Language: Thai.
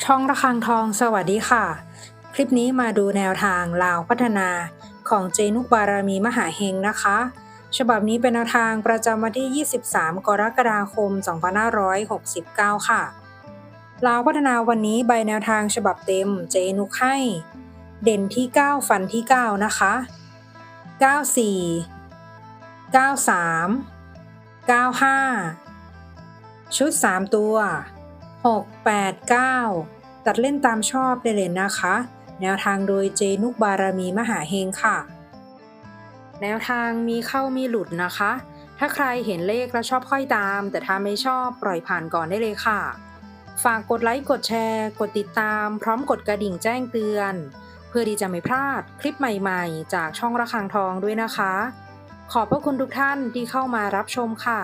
ช่องระฆังทองสวัสดีค่ะคลิปนี้มาดูแนวทางลาวพัฒนาของเจนุกบารมีมหาเฮงนะคะฉบับนี้เป็นแนวทางประจำวันที่ 23 กรกฎาคม 2569 ค่ะลาวพัฒนาวันนี้ใบแนวทางฉบับเต็มเจนุกให้เด่นที่ 9 ฟันที่ 9 นะคะ94 93 95 ชุด 3 ตัว 6 8 9 ตัดเล่นตามชอบได้เลยนะคะ แนวทางโดยเจนุกบารมีมหาเฮงค่ะ แนวทางมีเข้ามีหลุดนะคะ ถ้าใครเห็นเลขแล้วชอบค่อยตาม แต่ถ้าไม่ชอบปล่อยผ่านก่อนได้เลยค่ะ ฝากกดไลค์กดแชร์กดติดตามพร้อมกดกระดิ่งแจ้งเตือน เพื่อที่จะไม่พลาดคลิปใหม่ๆ จากช่องระฆังทองด้วยนะคะ ขอบพระคุณทุกท่านที่เข้ามารับชมค่ะ